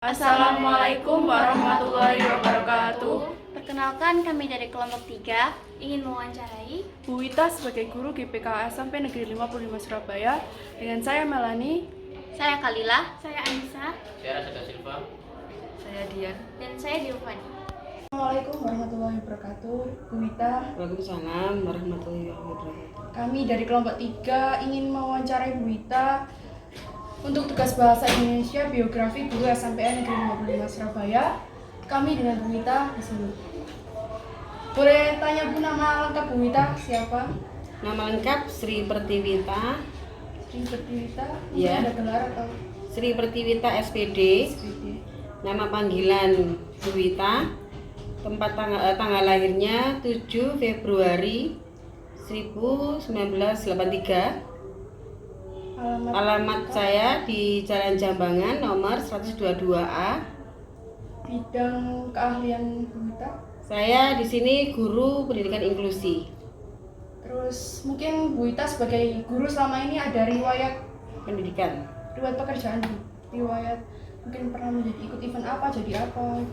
Assalamualaikum warahmatullahi wabarakatuh. Perkenalkan, kami dari kelompok 3 ingin mewawancarai Bu Wita sebagai guru GPK SMP Negeri 55 Surabaya. Dengan saya Melani. saya Kalila, saya Anissa, Saya Rasa Silva. Saya Dian. dan saya Diovani. Assalamualaikum warahmatullahi wabarakatuh. Bu Wita, Waalaikumsalam warahmatullahi wabarakatuh. kami dari kelompok 3 ingin mewawancarai Bu Wita untuk tugas bahasa Indonesia biografi guru SMPN Negeri 55 Surabaya. Kami dengan Bu Wita di sini. Boleh tanya Bu, nama lengkap Bu Wita siapa? Nama lengkap Sri Pertiwita. Sri Pertiwita. Ya. Ada gelar atau Sri Pertiwita SPD. SPD? Nama panggilan Bu Wita. Tempat tanggal lahirnya 7 Februari 1983. Alamat saya di Jalan Jambangan nomor 122A. Bidang keahlian Bu Wita? Saya di sini guru pendidikan inklusi. Terus mungkin Bu Wita sebagai guru selama ini ada riwayat Pendidikan. pekerjaan Bu? Riwayat mungkin pernah menjadi ikut event apa, jadi apa?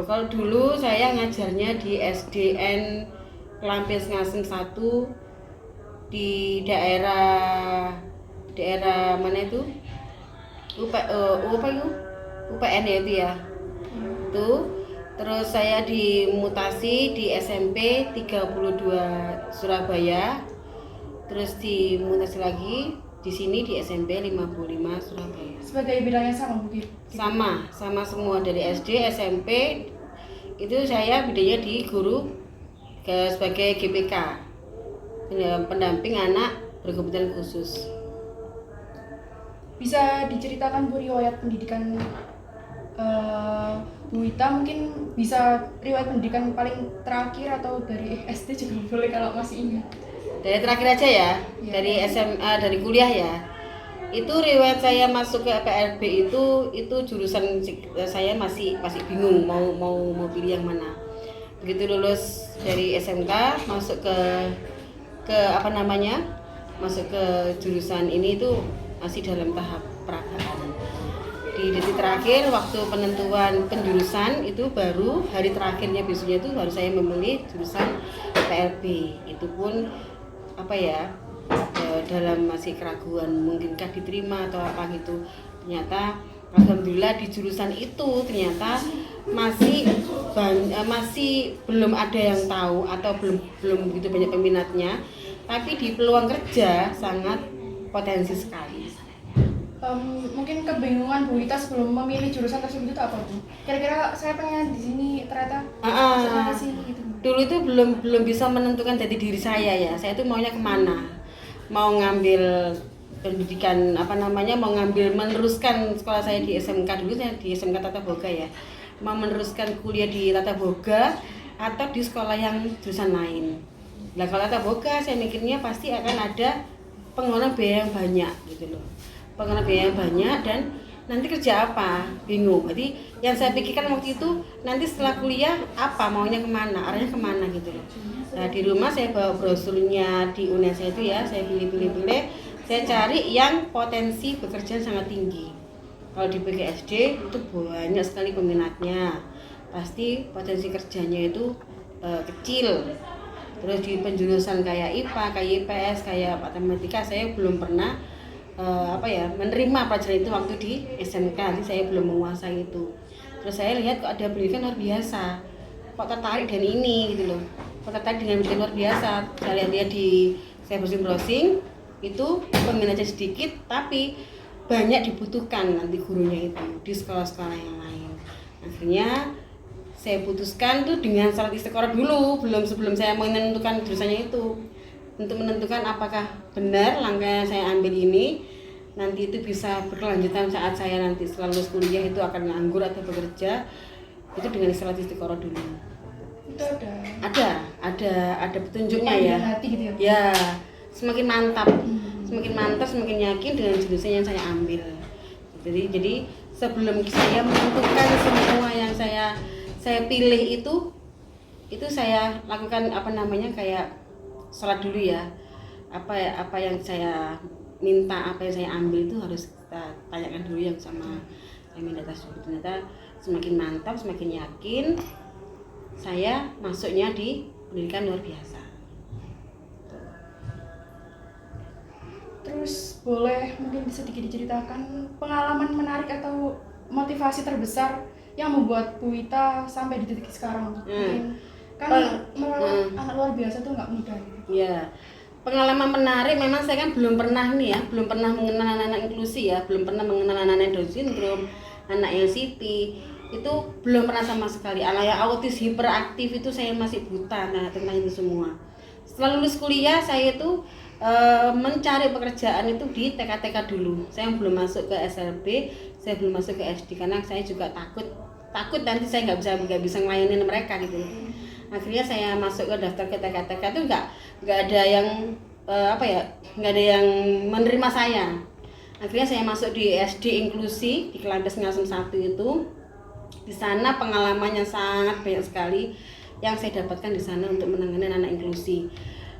Kalau dulu saya ngajarnya di SDN Kelampis Ngasem 1 di daerah mana itu? UPN ya itu ya. Itu. Terus saya dimutasi di SMP 32 Surabaya. Terus dimutasi lagi di sini di SMP 55 Surabaya. Sebagai bidangnya sama Bu? Sama semua dari SD, SMP. Itu saya bidangnya di guru sebagai GPK, pendamping anak berkebutuhan khusus. Bisa diceritakan Bu riwayat pendidikan Bu Wita, mungkin bisa riwayat pendidikan paling terakhir atau dari SD juga boleh kalau masih ingat. Dari terakhir aja ya, Ya. dari SMA, dari kuliah ya. Itu riwayat saya masuk ke PLB itu jurusan saya masih bingung mau pilih yang mana. Begitu lulus dari SMK masuk ke apa namanya? Masuk ke jurusan ini itu masih dalam tahap peragaan. Di detik terakhir waktu penentuan penjurusan itu baru hari terakhirnya besoknya itu baru saya memilih jurusan PLB. Itu pun apa ya, dalam masih keraguan mungkinkah diterima atau apa gitu. Ternyata alhamdulillah di jurusan itu ternyata masih belum ada yang tahu atau belum begitu banyak peminatnya, tapi di peluang kerja sangat potensi sekali. Mungkin kebingungan Bu Wita sebelum memilih jurusan tersebut itu apa Bu? Kira-kira saya pengen di sini ternyata masuknya ke sini gitu Bu. Dulu itu belum bisa menentukan jati diri saya ya. Saya itu maunya kemana? Mau ngambil pendidikan mau ngambil meneruskan sekolah saya di SMK dulu, saya di SMK Tata Boga ya. Mau meneruskan kuliah di Tata Boga atau di sekolah yang jurusan lain. Nah kalau Tata Boga saya mikirnya pasti akan ada pengeluaran biaya yang banyak gitu loh. Pengeluaran biaya yang banyak dan nanti kerja apa? Bingung. Jadi yang saya pikirkan waktu itu nanti setelah kuliah apa, maunya kemana, arahnya kemana gitu loh. Nah di rumah saya bawa brosurnya di UNESA itu ya, saya pilih, saya cari yang potensi bekerja sangat tinggi. Kalau di PGSD itu banyak sekali peminatnya, pasti potensi kerjanya itu kecil. Terus di penjurusan kayak IPA, kayak IPS, kayak matematika saya belum pernah menerima pelajaran itu waktu di SMK, jadi saya belum menguasai itu. Terus saya lihat kok ada pendidikan luar biasa, kok tertarik dengan ini gitu loh, kok tertarik dengan pendidikan luar biasa. Saya lihat saya browsing itu peminatnya sedikit tapi banyak dibutuhkan nanti gurunya itu di sekolah-sekolah yang lain. Akhirnya saya putuskan tuh dengan syarat istiqoroh dulu, sebelum saya menentukan jurusannya itu, untuk menentukan apakah benar langkah yang saya ambil ini nanti itu bisa berkelanjutan saat saya nanti setelah lulus kuliah itu akan nganggur atau bekerja. Itu dengan syarat istiqoroh dulu. Itu ada petunjuknya ya. Hati gitu ya. Ya, semakin mantap, semakin yakin dengan jurusan yang saya ambil. Jadi sebelum saya menentukan semua yang saya pilih itu saya lakukan kayak salat dulu ya. Apa yang saya minta, apa yang saya ambil itu harus kita tanyakan dulu yang sama saya minta tes dulu, ternyata semakin mantap, semakin yakin saya masuknya di pendidikan luar biasa. Terus boleh mungkin sedikit diceritakan pengalaman menarik atau motivasi terbesar yang membuat Bu Wita sampai di titik sekarang. Mungkin kan merawat anak luar biasa tuh nggak mudah. Ya, pengalaman menarik memang saya kan belum pernah nih ya, belum pernah mengenal anak-anak inklusi ya, belum pernah mengenal anak-anak Down syndrome, anak LCT, itu belum pernah sama sekali. Anak yang autis hiperaktif itu saya masih buta nah tentang itu semua. Setelah lulus kuliah saya itu mencari pekerjaan itu di TK-TK dulu. Saya belum masuk ke SLB, saya belum masuk ke SD karena saya juga takut nanti saya nggak bisa ngelayanin mereka gitu. Akhirnya saya masuk ke daftar ke TK-TK itu nggak ada yang nggak ada yang menerima saya. Akhirnya saya masuk di SD inklusi di Kelambes Ngasem 1 itu. Di sana pengalamannya sangat banyak sekali yang saya dapatkan di sana untuk menangani anak inklusi,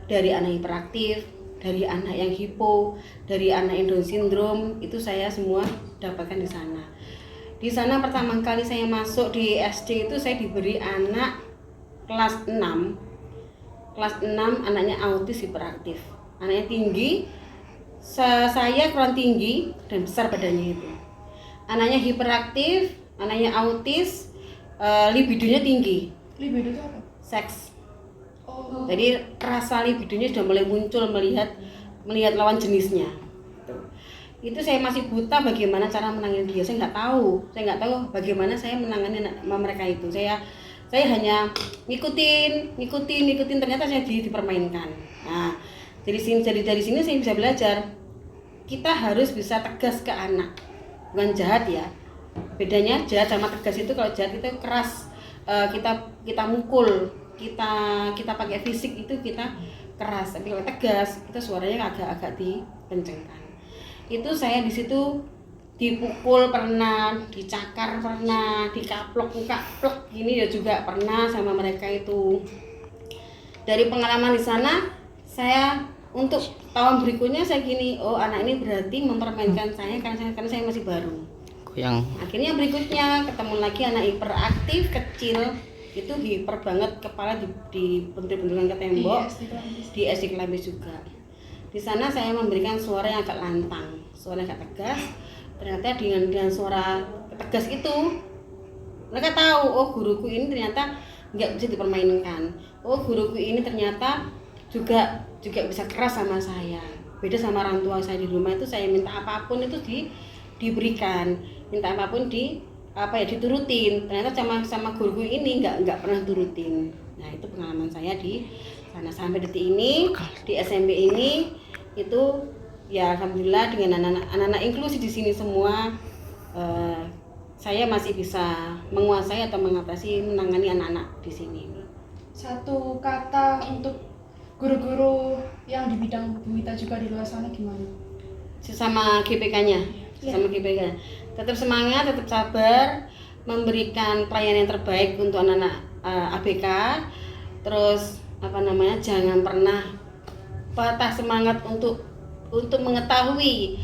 dari anak hiperaktif, dari anak yang hipo, dari anak yang Down syndrome, itu saya semua dapatkan di sana. Di sana pertama kali saya masuk di SD itu saya diberi anak kelas 6 anaknya autis hiperaktif, anaknya tinggi, saya kurang tinggi dan besar badannya itu. Anaknya hiperaktif, anaknya autis, libidonya tinggi. Libido itu apa? Seks. Oh. Jadi rasa libidonya sudah mulai muncul melihat lawan jenisnya. Itu saya masih buta bagaimana cara menangani dia. Saya nggak tahu bagaimana saya menangani mereka itu. Saya hanya ngikutin, ternyata saya dipermainkan. Nah, dari sini saya bisa belajar. Kita harus bisa tegas ke anak, bukan jahat ya. Bedanya jahat sama tegas itu, kalau jahat itu keras, kita mukul, kita pakai fisik itu kita keras. Tapi kalau tegas kita suaranya agak dikencengkan. Itu saya di situ dipukul pernah, dicakar pernah, dikaplok gini ya juga pernah sama mereka itu. Dari pengalaman di sana, saya untuk tahun berikutnya saya gini, oh anak ini berarti mempermainkan saya karena saya masih baru. Akhirnya berikutnya ketemu lagi anak hiperaktif kecil, itu hiper banget, kepala dibentur-benturkan ke tembok di SD Kelambes juga. Di sana saya memberikan suara yang agak lantang, suara yang agak tegas. Ternyata dengan suara tegas itu mereka tahu, oh guruku ini ternyata nggak bisa dipermainkan. Oh guruku ini ternyata juga bisa keras sama saya. Beda sama orang tua saya di rumah itu, saya minta apapun itu diberikan, minta apapun diturutin. Ternyata sama guruku ini nggak pernah turutin. Nah itu pengalaman saya di sana sampai detik ini di SMP ini. Itu ya alhamdulillah dengan anak-anak inklusi di sini semua, saya masih bisa menguasai atau mengatasi menangani anak-anak di sini. Satu kata untuk guru-guru yang di bidang Bu Wita juga di luar sana gimana? Sesama GPK-nya, tetap semangat, tetap sabar, memberikan pelayanan yang terbaik untuk anak-anak ABK. Terus jangan pernah patah semangat untuk mengetahui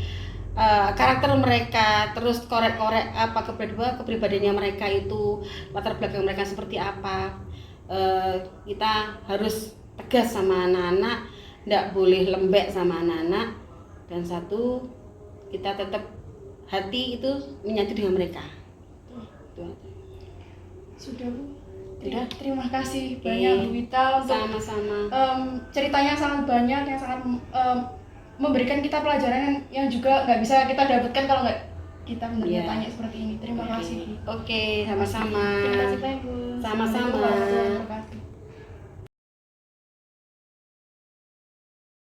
karakter mereka, terus korek-korek apa kepribadiannya mereka itu, latar belakang mereka seperti apa. Kita harus tegas sama anak-anak, tidak boleh lembek sama anak-anak, dan satu, kita tetap hati itu menyatu dengan mereka. Sudah Bu. Sudah. Terima kasih banyak Bu Wita untuk sama-sama. Ceritanya sangat banyak, yang sangat memberikan kita pelajaran yang juga nggak bisa kita dapatkan kalau nggak kita bertanya seperti ini. Terima kasih. Oke, sama-sama. Terima kasih banyak Bu. Sama-sama.